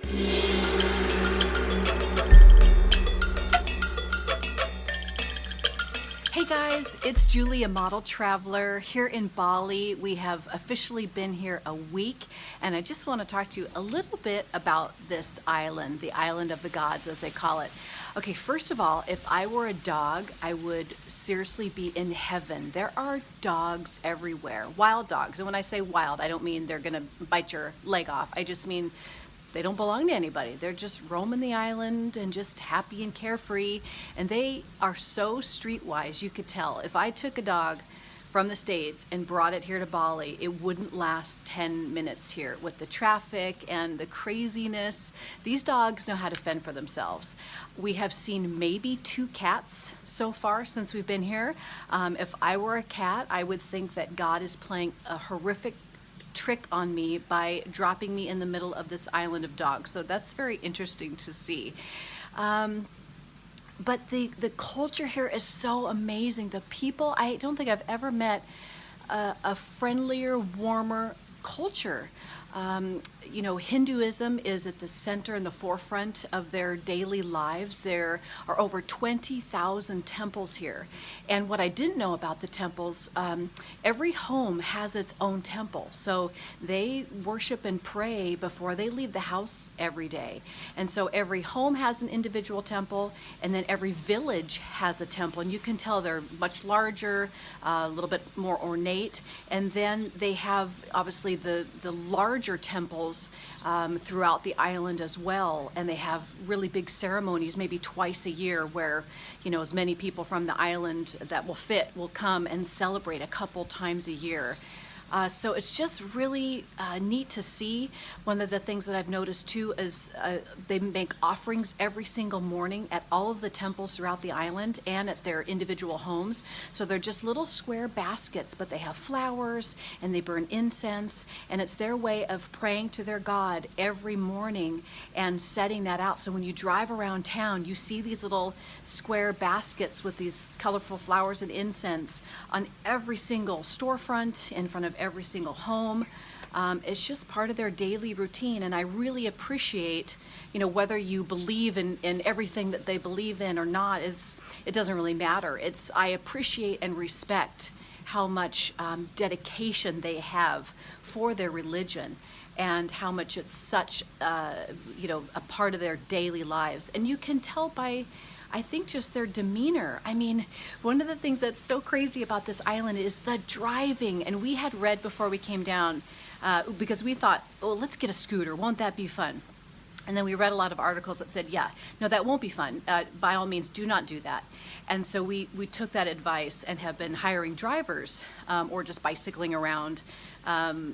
Hey guys, it's Julie, a model traveler here in Bali. We have officially been here a week, and I just want to talk to you a little bit about this island, the island of the gods, as they call it. Okay, first of all, if I were a dog, I would seriously be in heaven. There are dogs everywhere, wild dogs. And when I say wild, I don't mean they're gonna bite your leg off. I just mean they don't belong to anybody. They're just roaming the island and just happy and carefree. And they are so streetwise, you could tell. If I took a dog from the States and brought it here to Bali, it wouldn't last 10 minutes here with the traffic and the craziness. These dogs know how to fend for themselves. We have seen maybe 2 cats so far since we've been here. If I were a cat, I would think that God is playing a horrific trick on me by dropping me in the middle of this island of dogs. So that's very interesting to see. But the culture here is so amazing. The people, I don't think I've ever met a friendlier, warmer culture. You know, Hinduism is at the center and the forefront of their daily lives. There are over 20,000 temples here. And what I didn't know about the temples, every home has its own temple. So they worship and pray before they leave the house every day. And so every home has an individual temple, and then every village has a temple. And you can tell they're much larger, a little bit more ornate. And then they have, obviously, the larger temples throughout the island as well, and they have really big ceremonies maybe twice a year where, you know, as many people from the island that will fit will come and celebrate a couple times a year. So it's just really neat to see. One of the things that I've noticed too is they make offerings every single morning at all of the temples throughout the island and at their individual homes. So they're just little square baskets, but they have flowers and they burn incense, and it's their way of praying to their God every morning and setting that out. So when you drive around town, you see these little square baskets with these colorful flowers and incense on every single storefront, in front of every single home. It's just part of their daily routine, and I really appreciate, you know, whether you believe in everything that they believe in or not, it doesn't really matter. I appreciate and respect how much dedication they have for their religion, and how much it's such you know, a part of their daily lives. And you can tell by, I think, just their demeanor. I mean, one of the things that's so crazy about this island is the driving. And we had read before we came down, because we thought, oh, let's get a scooter. Won't that be fun? And then we read a lot of articles that said, yeah, no, that won't be fun. By all means, do not do that. And so we took that advice and have been hiring drivers or just bicycling around,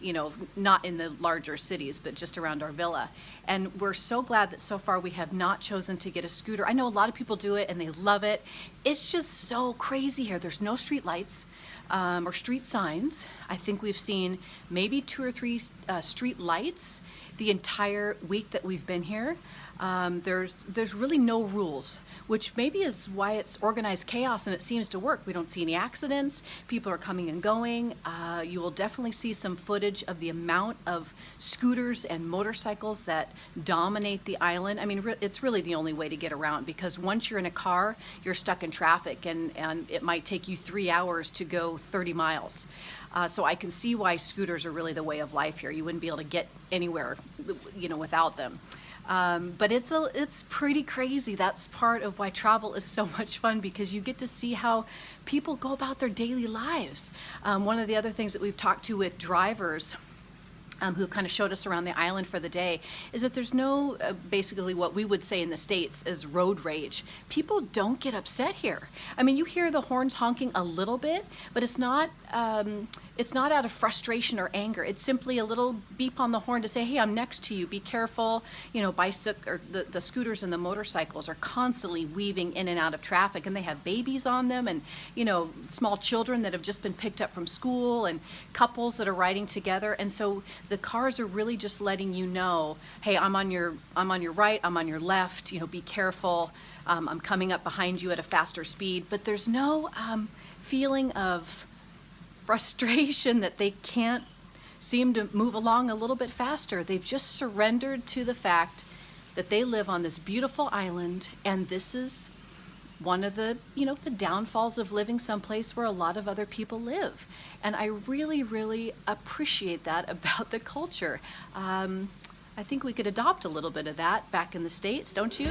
you know, not in the larger cities, but just around our villa. And we're so glad that so far we have not chosen to get a scooter. I know a lot of people do it and they love it. It's just so crazy here. There's no street lights or street signs. I think we've seen maybe 2 or 3 street lights the entire week that we've been here. There's really no rules, which maybe is why it's organized chaos and it seems to work. We don't see any accidents. People are coming and going. You will definitely see some footage of the amount of scooters and motorcycles that dominate the island. I mean, it's really the only way to get around, because once you're in a car, you're stuck in traffic, and it might take you 3 hours to go 30 miles. So I can see why scooters are really the way of life here. You wouldn't be able to get anywhere, you know, without them. But it's pretty crazy. That's part of why travel is so much fun, because you get to see how people go about their daily lives. One of the other things that we've talked to with drivers who kind of showed us around the island for the day is that there's no, basically what we would say in the States is road rage. People don't get upset here. I mean, you hear the horns honking a little bit, but it's not out of frustration or anger. It's simply a little beep on the horn to say, hey, I'm next to you, be careful. You know, or the scooters and the motorcycles are constantly weaving in and out of traffic, and they have babies on them, and, you know, small children that have just been picked up from school, and couples that are riding together. And so the cars are really just letting you know, hey, I'm on your right, I'm on your left, you know, be careful. I'm coming up behind you at a faster speed. But there's no feeling of frustration that they can't seem to move along a little bit faster. They've just surrendered to the fact that they live on this beautiful island, and this is one of the, the downfalls of living someplace where a lot of other people live. And I really, really appreciate that about the culture. I think we could adopt a little bit of that back in the States, don't you?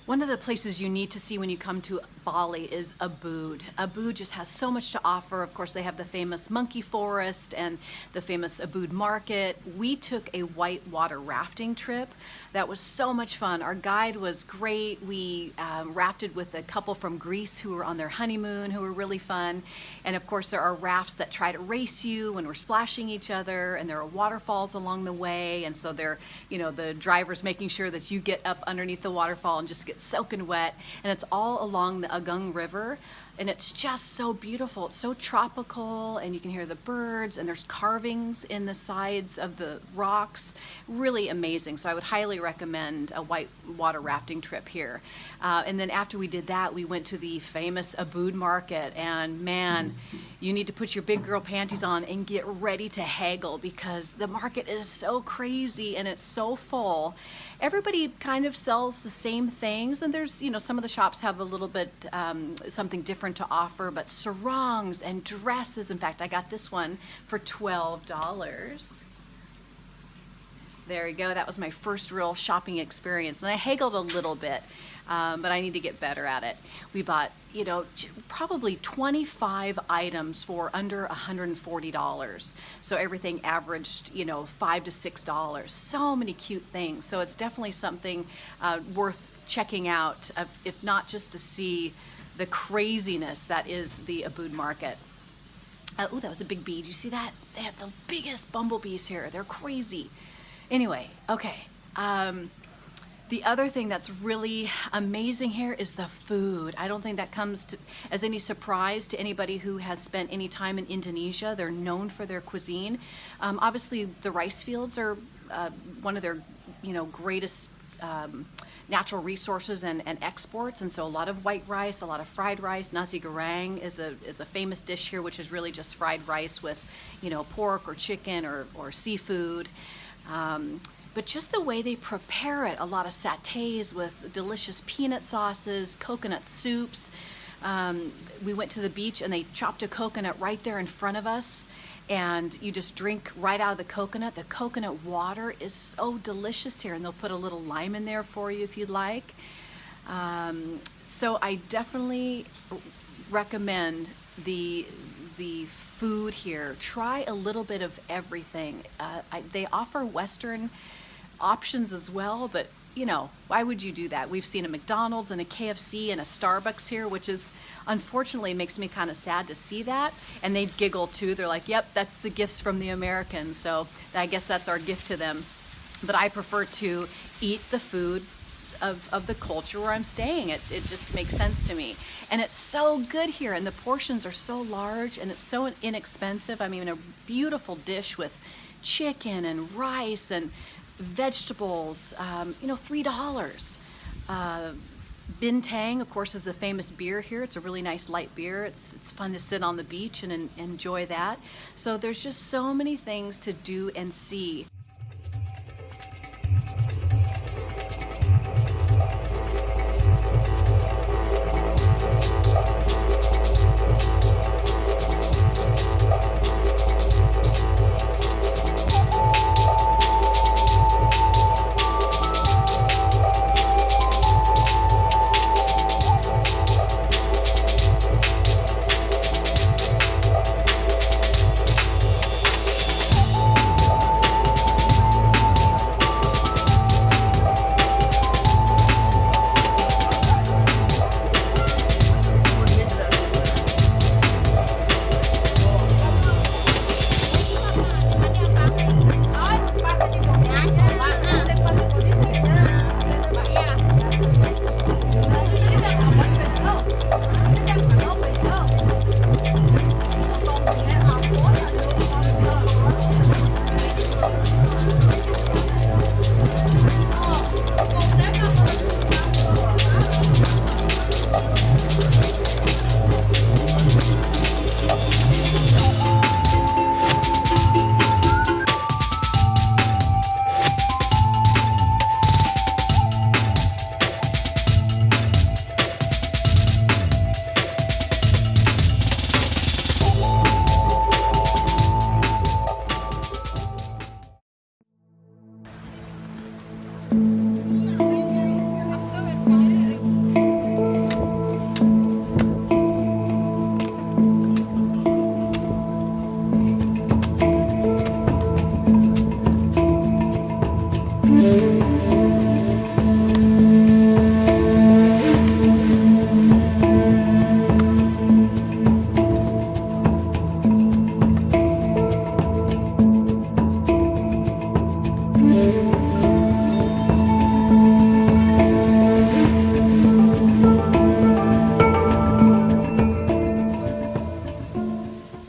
One of the places you need to see when you come to Bali is Ubud. Ubud just has so much to offer. Of course, they have the famous monkey forest and the famous Ubud market. We took a whitewater rafting trip. That was so much fun. Our guide was great. We rafted with a couple from Greece who were on their honeymoon, who were really fun. And of course, there are rafts that try to race you when we're splashing each other, and there are waterfalls along the way. And so they're, the driver's making sure that you get up underneath the waterfall and just get soaking wet. And it's all along the Agung River. And it's just so beautiful. It's so tropical, and you can hear the birds, and there's carvings in the sides of the rocks. Really amazing. So I would highly recommend a whitewater rafting trip here. And then after we did that, we went to the famous Ubud market, and man, you need to put your big girl panties on and get ready to haggle, because the market is so crazy and it's so full. Everybody kind of sells the same things, and there's, some of the shops have a little bit something different to offer, but sarongs and dresses. In fact, I got this one for $12. There you go. That was my first real shopping experience, and I haggled a little bit, but I need to get better at it. We bought, probably 25 items for under $140. So everything averaged, $5 to $6. So many cute things. So it's definitely something worth checking out, if not just to see the craziness that is the Ubud market. Oh, that was a big bee. Do you see that? They have the biggest bumblebees here. They're crazy. Anyway, okay. The other thing that's really amazing here is the food. I don't think that comes as any surprise to anybody who has spent any time in Indonesia. They're known for their cuisine. Obviously, the rice fields are one of their, greatest natural resources and exports, and so a lot of white rice, a lot of fried rice. Nasi goreng is a famous dish here, which is really just fried rice with, pork or chicken or seafood. But just the way they prepare it, a lot of sattés with delicious peanut sauces, coconut soups. We went to the beach and they chopped a coconut right there in front of us, and you just drink right out of the coconut. The coconut water is so delicious here, and they'll put a little lime in there for you if you'd like. So I definitely recommend the food here. Try a little bit of everything. They offer Western options as well, but why would you do that? We've seen a McDonald's and a KFC and a Starbucks here, which is unfortunately makes me kind of sad to see that. And they giggle too. They're like, yep, that's the gifts from the Americans. So I guess that's our gift to them. But I prefer to eat the food of the culture where I'm staying. It just makes sense to me. And it's so good here, and the portions are so large, and it's so inexpensive. I mean, a beautiful dish with chicken and rice and vegetables, $3. Bintang, of course, is the famous beer here. It's a really nice light beer. It's fun to sit on the beach and enjoy that. So there's just so many things to do and see.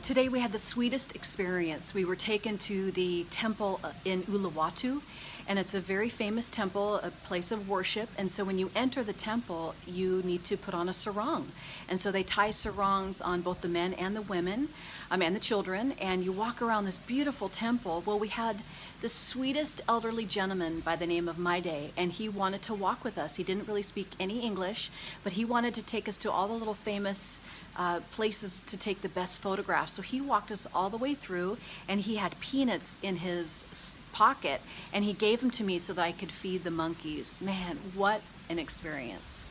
Today we had the sweetest experience. We were taken to the temple in Uluwatu, and it's a very famous temple, a place of worship. And so when you enter the temple, you need to put on a sarong. And so they tie sarongs on both the men and the women, and the children, and you walk around this beautiful temple. Well, we had the sweetest elderly gentleman by the name of Maide, and he wanted to walk with us. He didn't really speak any English, but he wanted to take us to all the little famous places to take the best photographs. So he walked us all the way through, and he had peanuts in his pocket, and he gave them to me so that I could feed the monkeys. Man, what an experience.